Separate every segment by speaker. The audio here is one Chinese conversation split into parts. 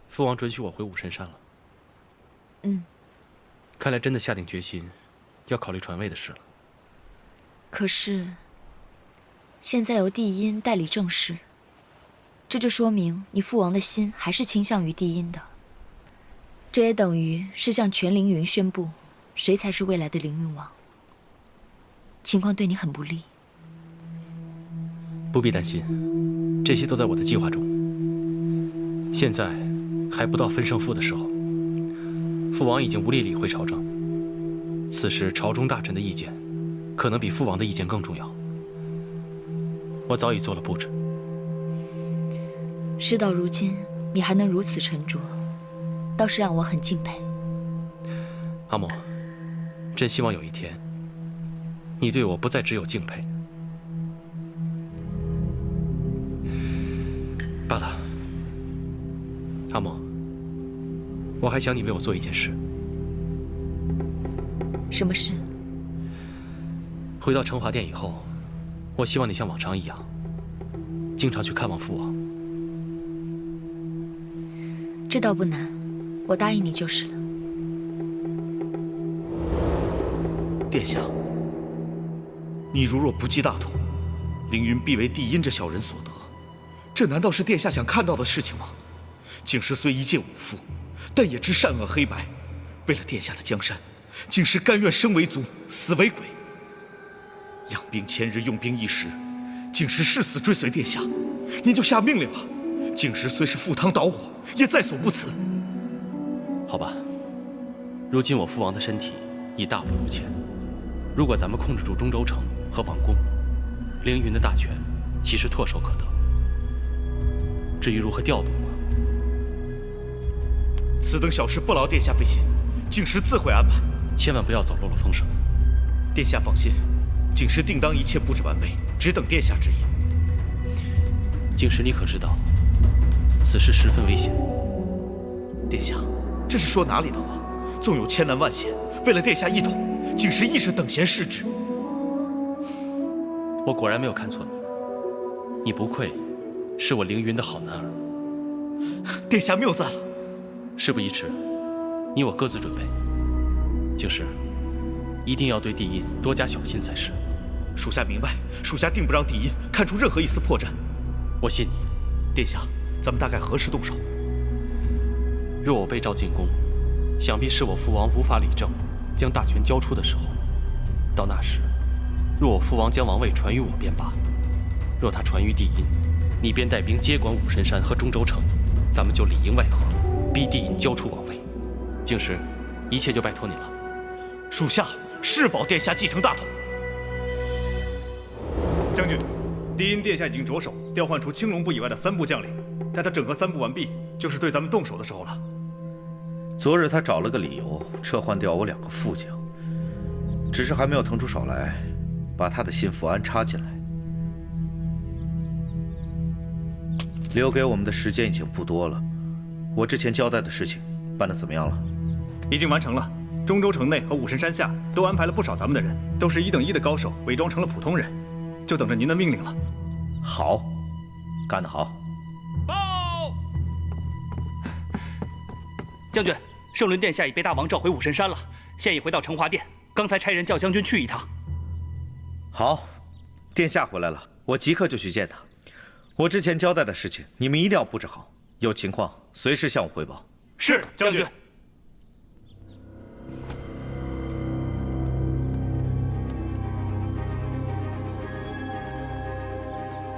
Speaker 1: 父王准许我回武神山了。看来真的下定决心，要考虑传位的事了。
Speaker 2: 可是，现在由帝音代理政事，这就说明你父王的心还是倾向于帝音的。这也等于是向全凌云宣布，谁才是未来的凌云王。情况对你很不利。
Speaker 1: 不必担心，这些都在我的计划中。现在还不到分胜负的时候，父王已经无力理会朝政。此时朝中大臣的意见，可能比父王的意见更重要。我早已做了布置。
Speaker 2: 事到如今，你还能如此沉着，倒是让我很敬佩。
Speaker 1: 阿莫，真希望有一天，你对我不再只有敬佩。罢了，阿莫，我还想你为我做一件事。
Speaker 2: 什么事？
Speaker 1: 回到成华殿以后，我希望你像往常一样，经常去看望父王。
Speaker 2: 这倒不难，我答应你就是了。
Speaker 3: 殿下，你如若不记大统，凌云必为帝音这小人所得，这难道是殿下想看到的事情吗？景时虽一介武夫，但也知善恶黑白，为了殿下的江山，景时甘愿生为卒，死为鬼。养兵千日，用兵一时，景时誓死追随殿下，您就下命令吧。景时虽是赴汤蹈火，也在所不辞。
Speaker 1: 好吧，如今我父王的身体已大不如前，如果咱们控制住中州城和王宫，凌云的大权其实唾手可得。至于如何调度嘛，
Speaker 3: 此等小事不劳殿下费心，景时自会安排。
Speaker 1: 千万不要走漏了风声。
Speaker 3: 殿下放心，景时定当一切布置完备，只等殿下之意。
Speaker 1: 景时，你可知道，此事十分危险。
Speaker 3: 殿下，这是说哪里的话？纵有千难万险，为了殿下一统，景时亦是等闲视之。
Speaker 1: 我果然没有看错你，你不愧是我凌云的好男儿。
Speaker 3: 殿下谬赞了。
Speaker 1: 事不宜迟，你我各自准备。景时，一定要对帝音多加小心才是。
Speaker 3: 属下明白，属下定不让帝音看出任何一丝破绽。
Speaker 1: 我信你。
Speaker 3: 殿下，咱们大概何时动手？
Speaker 1: 若我被召进宫，想必是我父王无法理政，将大权交出的时候。到那时，若我父王将王位传于我便罢；若他传于帝音，你便带兵接管武神山和中州城，咱们就里应外合，逼帝音交出王位。景时，一切就拜托你了。
Speaker 3: 属下誓保殿下继承大统。
Speaker 4: 将军，帝音殿下已经着手调换出青龙部以外的3部将领，待他整合3部完毕，就是对咱们动手的时候了。
Speaker 5: 昨日他找了个理由撤换掉我2个副将，只是还没有腾出手来，把他的心腹安插进来。留给我们的时间已经不多了，我之前交代的事情办得怎么样了？
Speaker 4: 已经完成了。中州城内和武神山下都安排了不少咱们的人，都是1等1的高手，伪装成了普通人，就等着您的命令了。
Speaker 5: 好，干得好！
Speaker 6: 报！将军，圣伦殿下已被大王召回武神山了，现已回到成华殿。刚才差人叫将军去一趟。
Speaker 5: 好，殿下回来了，我即刻就去见他。我之前交代的事情，你们一定要布置好，有情况随时向我汇报。
Speaker 4: 是，将军。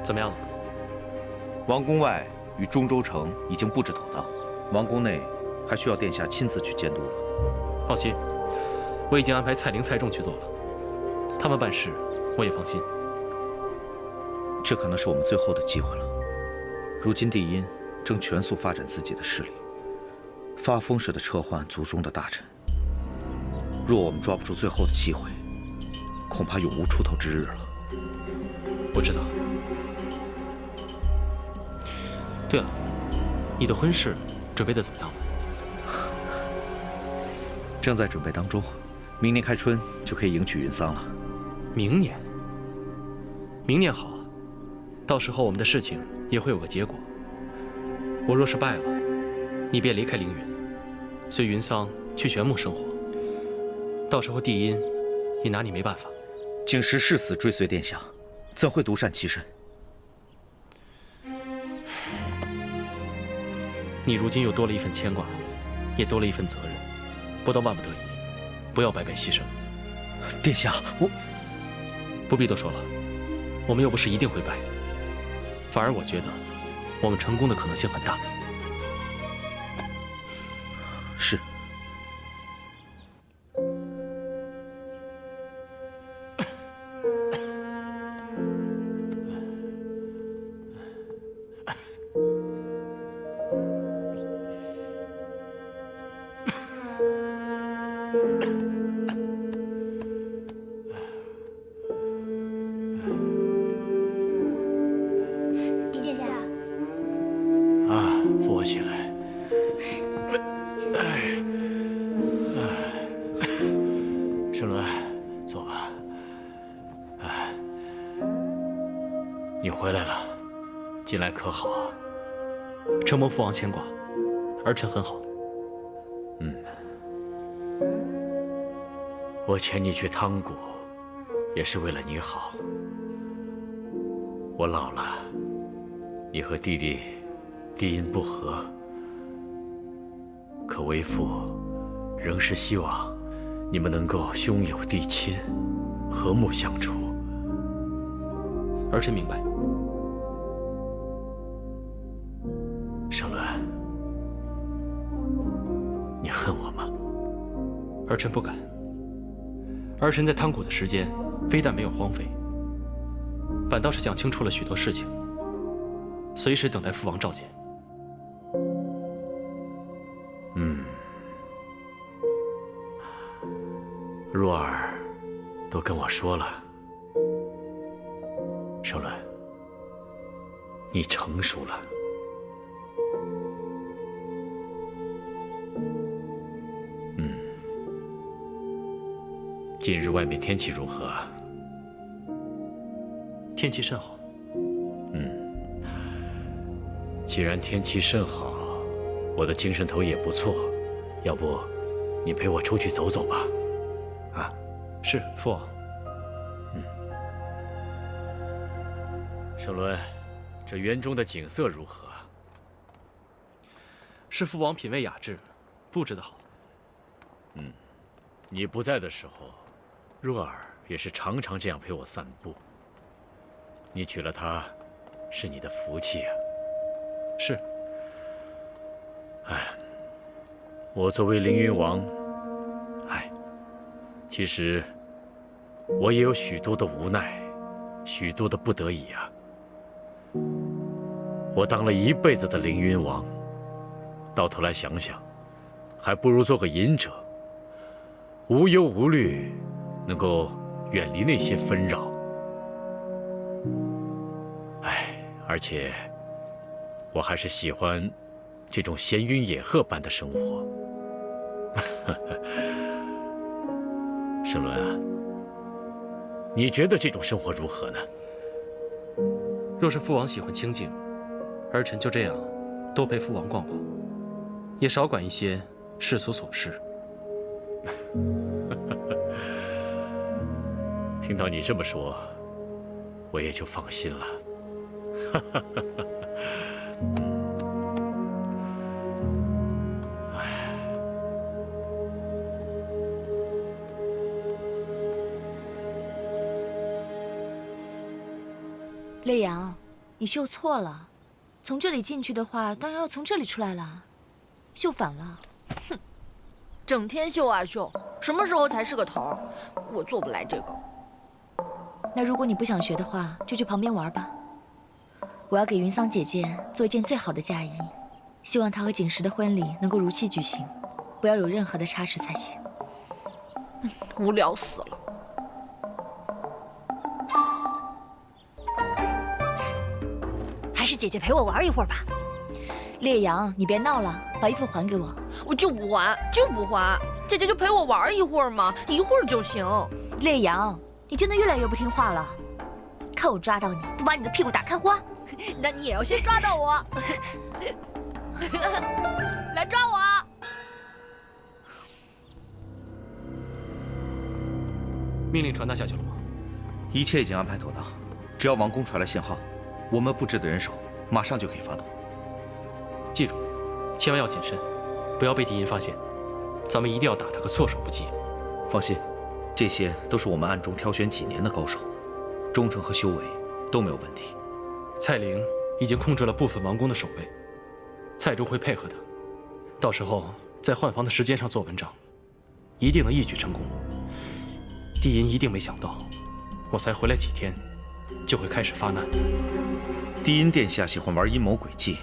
Speaker 1: 怎么样了？
Speaker 5: 王宫外与中州城已经布置妥当，王宫内还需要殿下亲自去监督了。
Speaker 1: 放心，我已经安排蔡灵、蔡仲去做了，他们办事我也放心。
Speaker 5: 这可能是我们最后的机会了。如今帝音正全速发展自己的势力，发疯似的撤换族中的大臣。若我们抓不住最后的机会，恐怕永无出头之日了。
Speaker 1: 我知道。对了，你的婚事准备的怎么样了？
Speaker 5: 正在准备当中，明年开春就可以迎娶云桑了。
Speaker 1: 明年？明年好啊，到时候我们的事情也会有个结果。我若是败了，你便离开凌云，随云桑去玄木生活。到时候帝音也拿你没办法。
Speaker 5: 景时誓死追随殿下，怎会独善其身？
Speaker 1: 你如今又多了一份牵挂，也多了一份责任，不到万不得已，不要白白牺牲。
Speaker 5: 殿下，我
Speaker 1: 不必多说了，我们又不是一定会败，反而我觉得我们成功的可能性很大。
Speaker 5: 是。
Speaker 7: 殿下，
Speaker 8: 啊，扶我起来。申伦，坐吧。你回来了，近来可好啊？
Speaker 1: 承蒙父王牵挂，儿臣很好。
Speaker 8: 我遣你去汤谷，也是为了你好。我老了，你和弟弟帝音不和，可为父仍是希望你们能够兄友弟亲，和睦相处。
Speaker 1: 儿臣明白。
Speaker 8: 申伦，你恨我吗？
Speaker 1: 儿臣不敢。儿臣在汤谷的时间，非但没有荒废，反倒是想清楚了许多事情，随时等待父王召见。
Speaker 8: 若儿都跟我说了，申伦，你成熟了。近日外面天气如何？
Speaker 1: 天气甚好。
Speaker 8: 既然天气甚好，我的精神头也不错，要不你陪我出去走走吧？啊，
Speaker 1: 是父王。
Speaker 8: 申伦，这园中的景色如何？
Speaker 1: 是父王品味雅致，布置得好。
Speaker 8: 你不在的时候，若儿也是常常这样陪我散步。你娶了她，是你的福气啊。
Speaker 1: 是。
Speaker 8: 我作为凌云王，其实我也有许多的无奈，许多的不得已啊。我当了一辈子的凌云王，到头来想想，还不如做个隐者，无忧无虑，能够远离那些纷扰。而且我还是喜欢这种闲云野鹤般的生活。申伦啊，你觉得这种生活如何呢？
Speaker 1: 若是父王喜欢清静，儿臣就这样多陪父王逛逛，也少管一些世俗琐事。
Speaker 8: 听到你这么说，我也就放心了。
Speaker 2: 烈阳，你绣错了，从这里进去的话，当然要从这里出来了，绣反了。
Speaker 7: 哼，整天绣啊绣，什么时候才是个头？我做不来这个。
Speaker 2: 那如果你不想学的话，就去旁边玩吧。我要给云桑姐姐做一件最好的嫁衣，希望她和景时的婚礼能够如期举行，不要有任何的差池才行。
Speaker 7: 无聊死了。还是姐姐陪我玩一会儿吧。
Speaker 2: 烈阳，你别闹了，把衣服还给我。
Speaker 7: 我就不还，就不还。姐姐就陪我玩一会儿嘛，一会儿就行。
Speaker 2: 烈阳，你真的越来越不听话了。看我抓到你，不把你的屁股打开花！
Speaker 7: 那你也要先抓到我。来抓我！
Speaker 1: 命令传达下去了吗？
Speaker 5: 一切已经安排妥当，只要王宫传来信号，我们布置的人手马上就可以发动。
Speaker 1: 记住，千万要谨慎，不要被敌人发现。咱们一定要打他个措手不及。
Speaker 5: 放心，这些都是我们暗中挑选几年的高手，忠诚和修为都没有问题。
Speaker 1: 蔡玲已经控制了部分王宫的守卫，蔡州会配合他，到时候在换防的时间上做文章，一定能一举成功。帝音一定没想到，我才回来几天，就会开始发难。
Speaker 5: 帝音殿下喜欢玩阴谋诡计，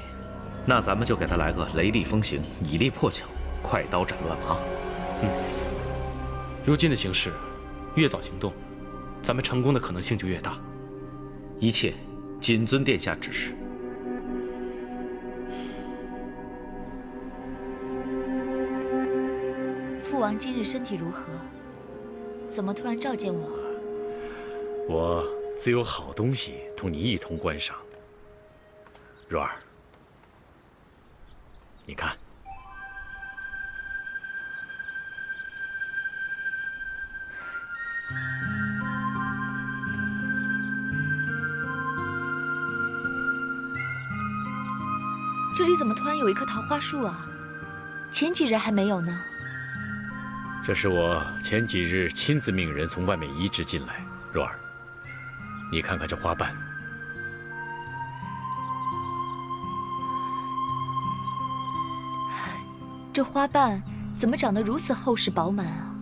Speaker 5: 那咱们就给他来个雷厉风行，以力破强，快刀斩乱麻。
Speaker 1: 如今的形势，越早行动，咱们成功的可能性就越大。
Speaker 5: 一切谨遵殿下指示。
Speaker 2: 父王今日身体如何？怎么突然召见我？
Speaker 8: 我自有好东西同你一同观赏。若儿，你看，
Speaker 2: 这里怎么突然有一棵桃花树啊？前几日还没有呢。
Speaker 8: 这是我前几日亲自命人从外面移植进来。若儿，你看看这花瓣。
Speaker 2: 这花瓣怎么长得如此厚实饱满啊？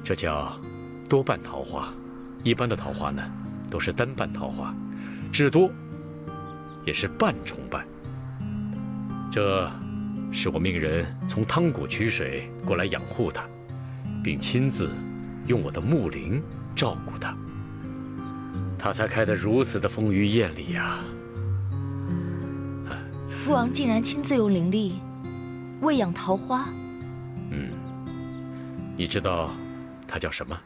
Speaker 8: 这叫多瓣桃花。一般的桃花呢，都是单瓣桃花，至多也是半重瓣。这是我命人从汤谷取水过来养护它，并亲自用我的木灵照顾它，它才开得如此的丰腴艳丽呀！
Speaker 2: 父王竟然亲自用灵力喂养桃花。
Speaker 8: 你知道它叫什么？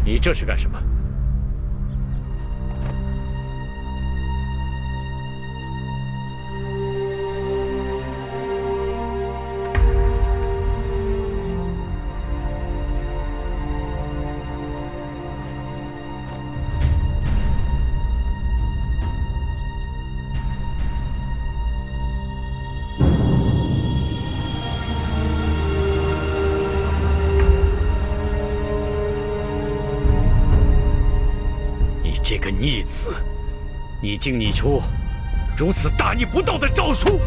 Speaker 8: 你这是干什么？这个逆子，你竟拟出如此大逆不道的诏书！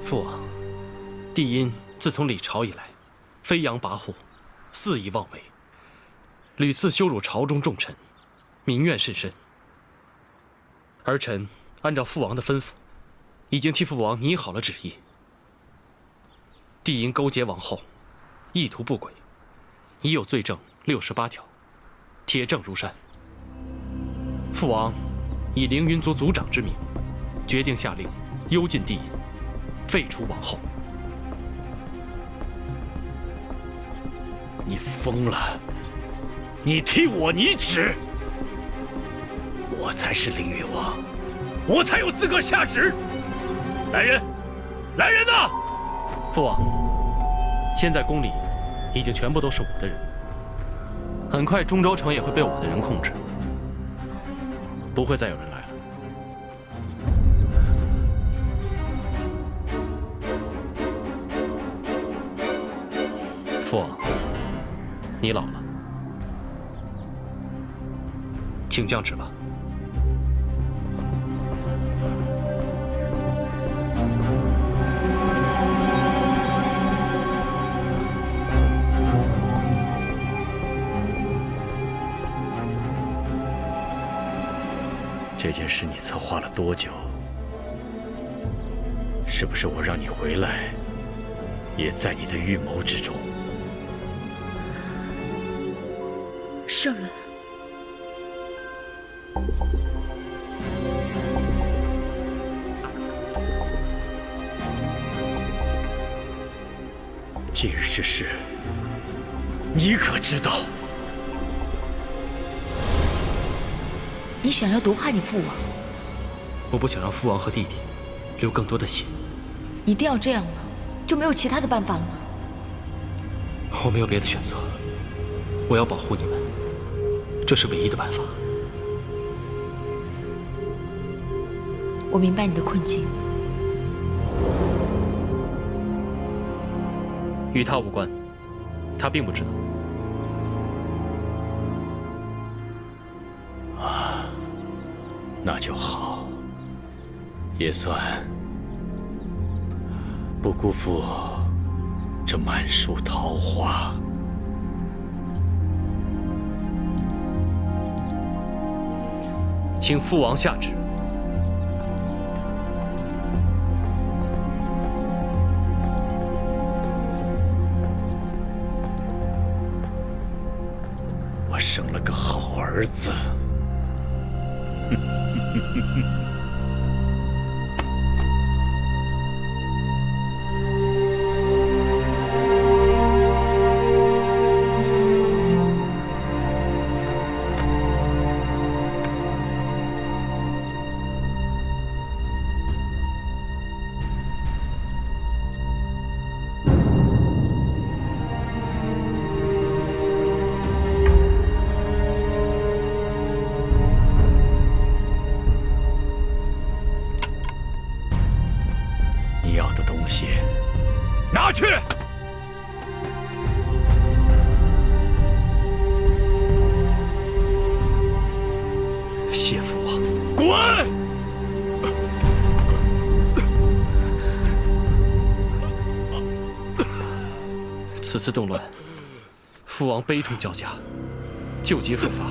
Speaker 1: 父王，帝音自从李朝以来，飞扬跋扈，肆意妄为，屡次羞辱朝中重臣，民怨甚深。儿臣按照父王的吩咐，已经替父王拟好了旨意。帝音勾结王后，意图不轨，已有罪证68条，铁证如山。父王以凌云族族长之名，决定下令幽禁帝音，废除王后。
Speaker 8: 你疯了！你替我拟旨！我才是凌云王，我才有资格下旨。来人，来人呐！
Speaker 1: 父王，现在宫里已经全部都是我的人，很快中州城也会被我的人控制，不会再有人来了。父王，你老了，请降旨吧。
Speaker 8: 这件事你策划了多久？是不是我让你回来，也在你的预谋之中？
Speaker 2: 圣人，
Speaker 8: 今日之事，你可知道？
Speaker 2: 你想要毒害你父王？
Speaker 1: 我不想让父王和弟弟流更多的血。
Speaker 2: 一定要这样吗？就没有其他的办法了吗？
Speaker 1: 我没有别的选择，我要保护你们，这是唯一的办法。
Speaker 2: 我明白你的困境，
Speaker 1: 与他无关，他并不知道。
Speaker 8: 那就好，也算不辜负这满树桃花。
Speaker 1: 请父王下旨。
Speaker 8: 我生了个好儿子。你要的东西，拿去！
Speaker 1: 谢父王，
Speaker 8: 滚！
Speaker 1: 此次动乱，父王悲痛交加，旧疾复发，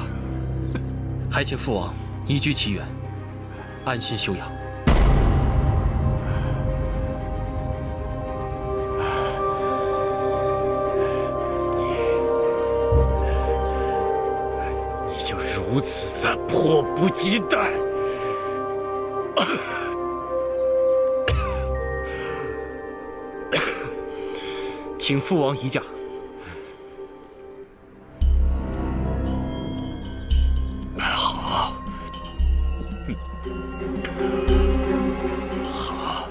Speaker 1: 还请父王移居其园，安心休养。
Speaker 8: 你就如此的迫不及待？
Speaker 1: 请父王移驾。
Speaker 8: 好，好。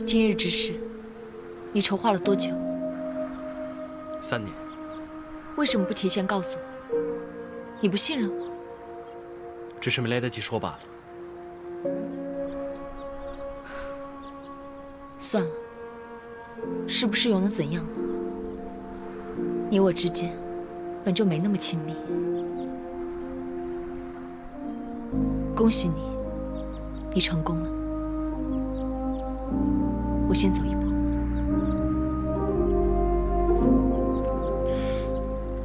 Speaker 2: 今日之事，你筹划了多久
Speaker 1: 3年。
Speaker 2: 为什么不提前告诉我？你不信任我？
Speaker 1: 只是没来得及说罢了。
Speaker 2: 算了，是不是又能怎样呢？你我之间本就没那么亲密。恭喜你，你成功了。我先走一步。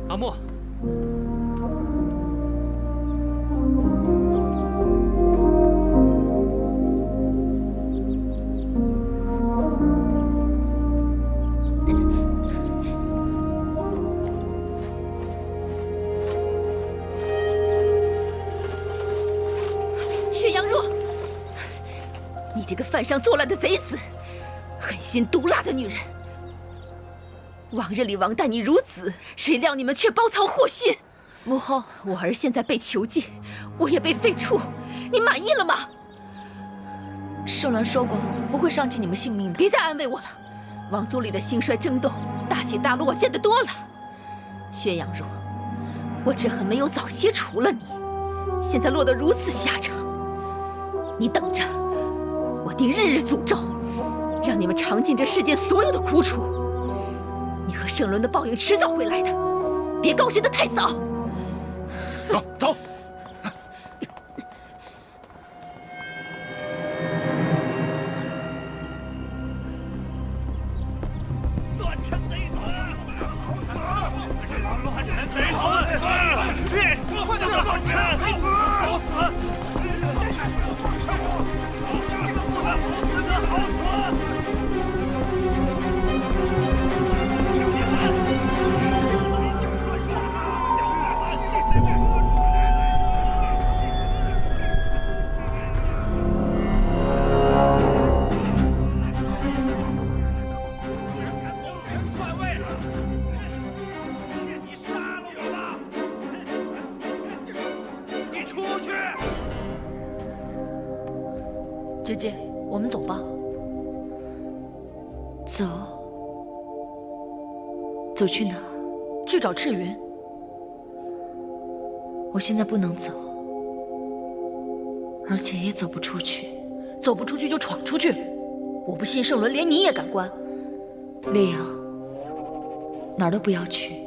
Speaker 1: 阿莫，
Speaker 7: 薛阳若，你这个犯上作乱的贼子，狠心毒辣的女人！往日里王待你如子，谁料你们却包藏祸心。母后，我儿现在被囚禁，我也被废黜，你满意了吗？
Speaker 2: 圣兰说过不会伤及你们性命的。
Speaker 7: 别再安慰我了，王族里的兴衰争斗，大起大落我见得多了。薛阳若，我只恨没有早些除了你，现在落得如此下场。你等着，我定日日诅咒，让你们尝尽这世间所有的苦楚。你和圣伦的报应迟早会来的，别高兴得太早。
Speaker 3: 走走。
Speaker 9: 乱臣贼子，好死！这帮乱臣贼子，好死！快点，乱臣贼子，好死！好死！
Speaker 2: 姐姐，我们走吧。走？走去哪儿？去找赤云。我现在不能走，而且也走不出去。走不出去就闯出去。我不信圣伦连你也敢关。烈阳，哪儿都不要去。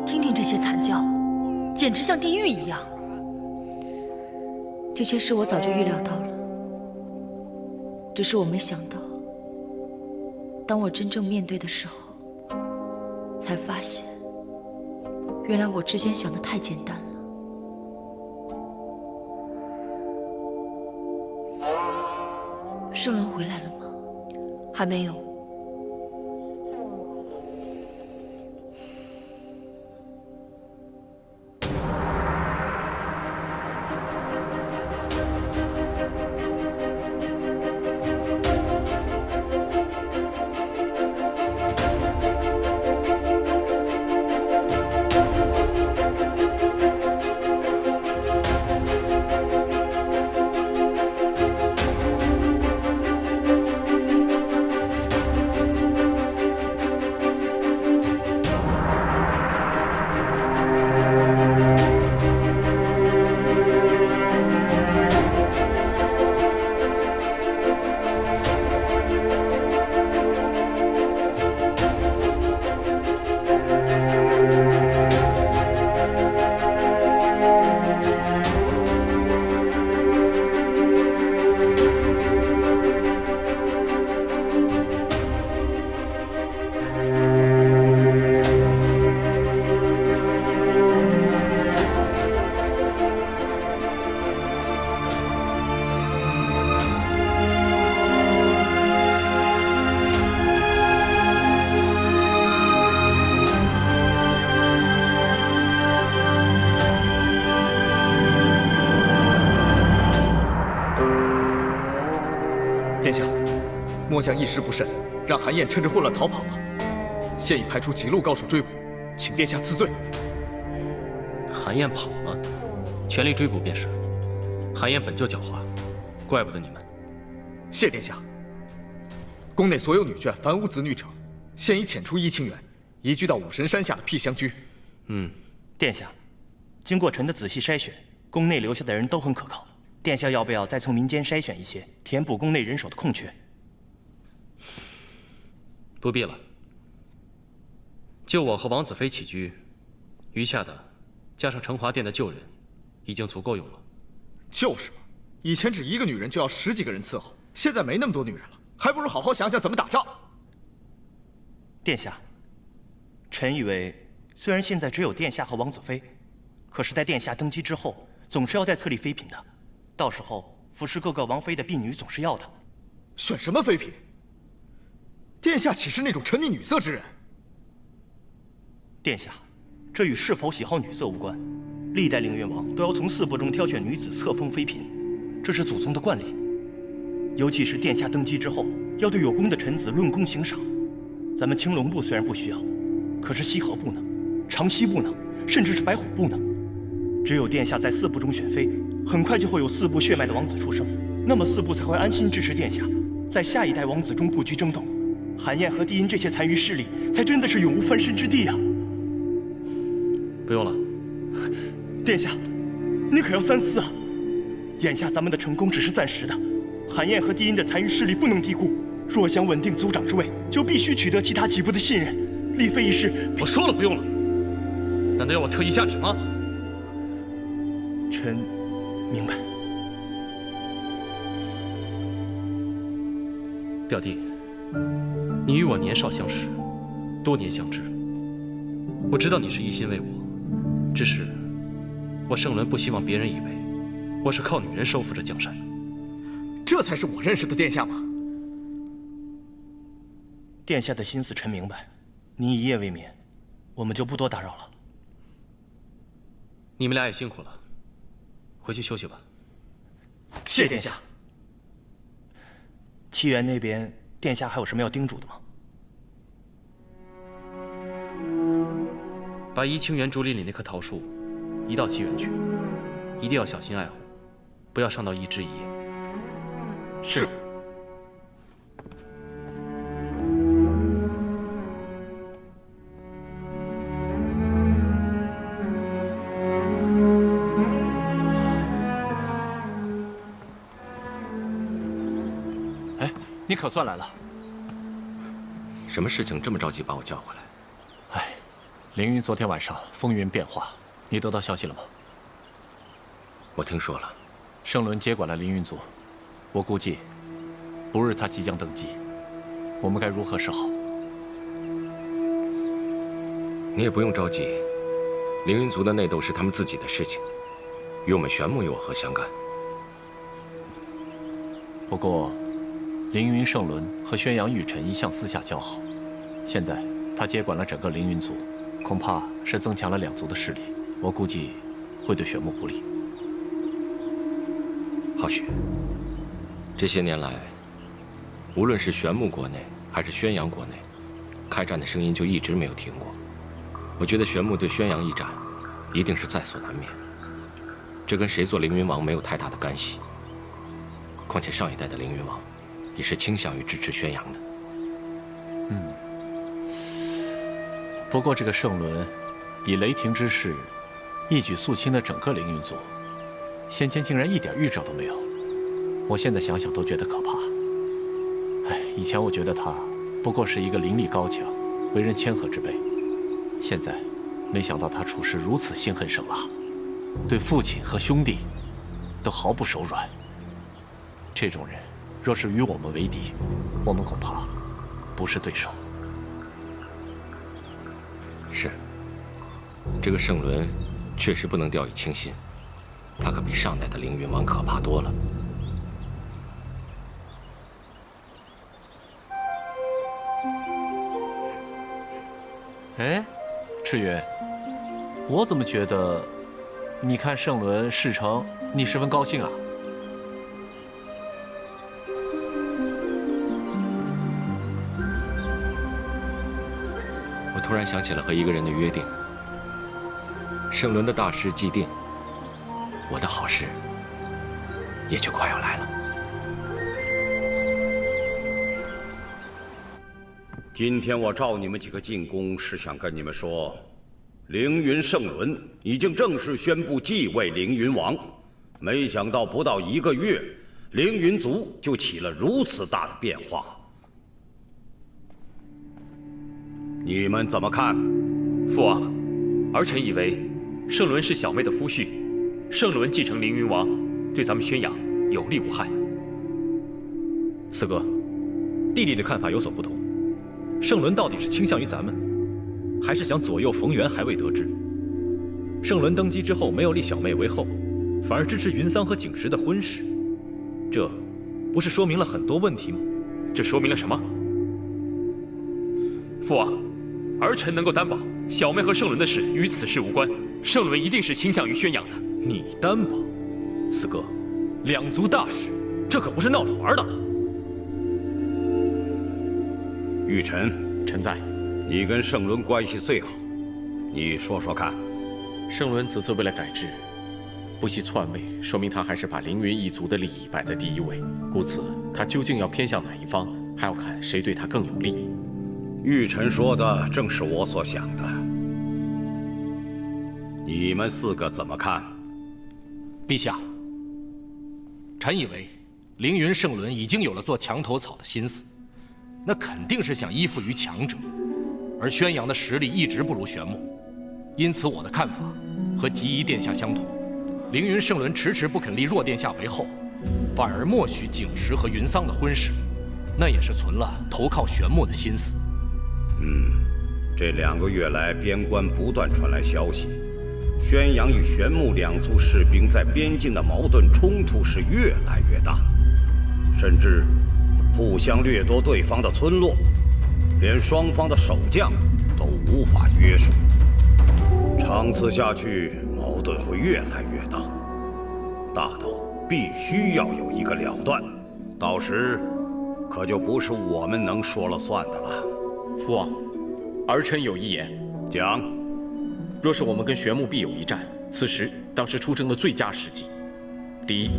Speaker 2: 听听这些惨叫，简直像地狱一样。这些事我早就预料到了，只是我没想到，当我真正面对的时候，才发现，原来我之前想的太简单了。圣伦回来了吗？还没有。
Speaker 10: 殿下，末将一时不慎，让韩燕趁着混乱逃跑了。现已派出几路高手追捕，请殿下赐罪。
Speaker 1: 韩燕跑了，全力追捕便是。韩燕本就狡猾，怪不得你们。
Speaker 10: 谢殿下。宫内所有女眷凡无子女者，现已遣出1清源，移居到武神山下的僻乡居。
Speaker 6: 殿下，经过臣的仔细筛选，宫内留下的人都很可靠。殿下要不要再从民间筛选一些，填补宫内人手的空缺？
Speaker 1: 不必了。就我和王子妃起居，余下的加上成华殿的旧人，已经足够用了。
Speaker 10: 就是嘛，以前只1个女人就要10几个人伺候，现在没那么多女人了，还不如好好想想怎么打仗。
Speaker 6: 殿下，臣以为，虽然现在只有殿下和王子妃，可是在殿下登基之后，总是要再册立妃嫔的。到时候服侍各个王妃的婢女总是要的。
Speaker 10: 选什么妃嫔？殿下岂是那种沉溺女色之人？
Speaker 6: 殿下，这与是否喜好女色无关。历代凌云王都要从4部中挑选女子册封妃嫔，这是祖宗的惯例。尤其是殿下登基之后，要对有功的臣子论功行赏。咱们青龙部虽然不需要，可是西河部呢？长西部呢？甚至是白虎部呢？只有殿下在4部中选妃，很快就会有4部血脉的王子出生，那么4部才会安心支持殿下，在下一代王子中布局争斗。韩燕和帝音这些残余势力，才真的是永无翻身之地啊！
Speaker 1: 不用了，
Speaker 6: 殿下，你可要三思啊！眼下咱们的成功只是暂时的，韩燕和帝音的残余势力不能低估。若想稳定族长之位，就必须取得其他几部的信任。立妃一事，
Speaker 3: 我说了不用了，难道要我特意下旨吗？
Speaker 6: 臣明白。
Speaker 1: 表弟，你与我年少相识，多年相知。我知道你是一心为我，只是我圣伦不希望别人以为我是靠女人收复这江山。
Speaker 10: 这才是我认识的殿下吗？
Speaker 6: 殿下的心思臣明白，您一夜未眠，我们就不多打扰了。
Speaker 1: 你们俩也辛苦了，回去休息吧。
Speaker 6: 谢殿下。七园那边，殿下还有什么要叮嘱的吗？
Speaker 1: 把怡清园竹林里那棵桃树移到七园去，一定要小心爱护，不要伤到一枝一叶。
Speaker 6: 是。
Speaker 4: 哎，你可算来了。
Speaker 11: 什么事情这么着急把我叫回来？
Speaker 4: 哎，凌云昨天晚上风云变化，你得到消息了吗？
Speaker 11: 我听说了，
Speaker 4: 圣伦接管了凌云族，我估计不日他即将登基，我们该如何是好？
Speaker 11: 你也不用着急，凌云族的内斗是他们自己的事情，与我们玄牧又有何相干？
Speaker 4: 不过，凌云圣伦和宣阳玉晨一向私下交好，现在他接管了整个凌云族，恐怕是增强了两族的势力，我估计会对玄牧不利。
Speaker 11: 浩雪，这些年来，无论是玄牧国内还是宣阳国内，开战的声音就一直没有停过。我觉得玄牧对宣阳一战，一定是在所难免。这跟谁做凌云王没有太大的干系。况且上一代的凌云王，也是倾向于支持宣阳的。
Speaker 4: 不过这个圣伦，以雷霆之势，一举肃清了整个凌云族，先前竟然一点预兆都没有。我现在想想都觉得可怕。哎，以前我觉得他不过是一个灵力高强、为人谦和之辈，现在没想到他处事如此心狠手辣，对父亲和兄弟都毫不手软。这种人，若是与我们为敌，我们恐怕不是对手。
Speaker 11: 是，这个圣伦确实不能掉以轻心，他可比上代的凌云王可怕多了。
Speaker 4: 哎，赤羽，我怎么觉得，你看圣伦事成，你十分高兴啊？
Speaker 11: 我突然想起了和一个人的约定，圣伦的大事既定，我的好事也就快要来了。
Speaker 12: 今天我召你们几个进宫，是想跟你们说，凌云圣伦已经正式宣布继位凌云王。没想到不到1个月，凌云族就起了如此大的变化。你们怎么看？
Speaker 8: 父王，儿臣以为圣伦是小妹的夫婿，圣伦继承凌云王，对咱们宣阳有利无害。
Speaker 4: 四哥，弟弟的看法有所不同。圣伦到底是倾向于咱们，还是想左右冯源，还未得知。圣伦登基之后，没有立小妹为后，反而支持云桑和景时的婚事，这不是说明了很多问题吗？
Speaker 8: 这说明了什么？父王，儿臣能够担保，小妹和圣伦的事与此事无关。圣伦一定是倾向于宣阳的。
Speaker 4: 你担保？四哥，两族大事，这可不是闹着玩的。
Speaker 12: 玉晨，
Speaker 8: 臣在。
Speaker 12: 你跟圣伦关系最好，你说说看。
Speaker 13: 圣伦此次为了改制，不惜篡位，说明他还是把凌云一族的利益摆在第一位。故此，他究竟要偏向哪一方，还要看谁对他更有利。
Speaker 12: 玉晨说的正是我所想的。你们4个怎么看？
Speaker 14: 陛下，臣以为凌云圣伦已经有了做墙头草的心思，那肯定是想依附于强者，而宣扬的实力一直不如玄牧，因此我的看法和吉仪殿下相同。凌云圣伦迟迟不肯立若殿下为后，反而默许景时和云桑的婚事，那也是存了投靠玄牧的心思。
Speaker 12: 这2个月来，边关不断传来消息，宣阳与玄牧2族士兵在边境的矛盾冲突是越来越大，甚至互相掠夺对方的村落，连双方的守将都无法约束。长此下去，矛盾会越来越大，大到必须要有一个了断，到时可就不是我们能说了算的了。
Speaker 13: 父王，儿臣有一言，
Speaker 12: 讲。
Speaker 13: 若是我们跟玄牧必有一战，此时当是出征的最佳时机。第一，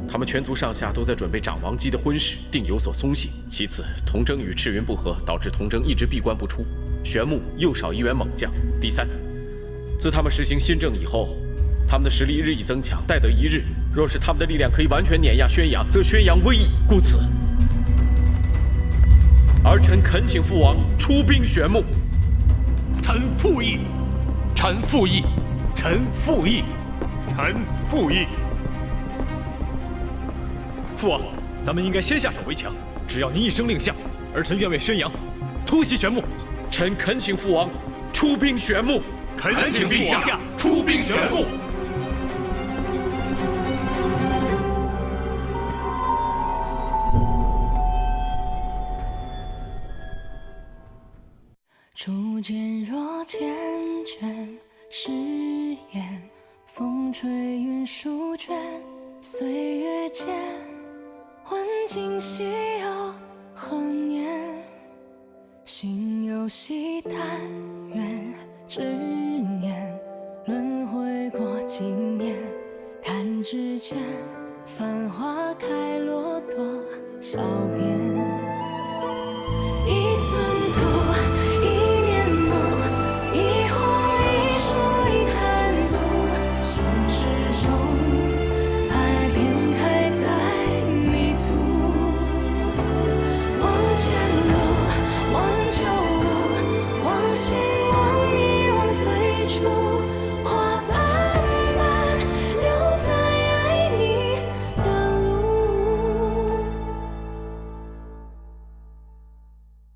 Speaker 13: 他们全族上下都在准备长王姬的婚事，定有所松懈；其次，童征与赤云不和，导致童征一直闭关不出，玄牧又少一员猛将；第三，自他们实行新政以后，他们的实力日益增强，待得一日，若是他们的力量可以完全碾压宣阳，则宣阳危矣。故此，儿臣恳请父王出兵玄牧。
Speaker 9: 臣附议。
Speaker 14: 臣附议。
Speaker 9: 臣附议。臣附议。
Speaker 10: 父王，咱们应该先下手为强。只要您一声令下，儿臣愿为宣阳突袭玄牧。
Speaker 13: 臣恳请父王出兵玄牧。
Speaker 9: 恳请陛下出兵玄牧。
Speaker 15: 初见若缱绻誓言，风吹云舒卷，岁月间，问今夕又何年？心有惜，但愿执念，轮回过经年，弹指间，繁花开落多少遍。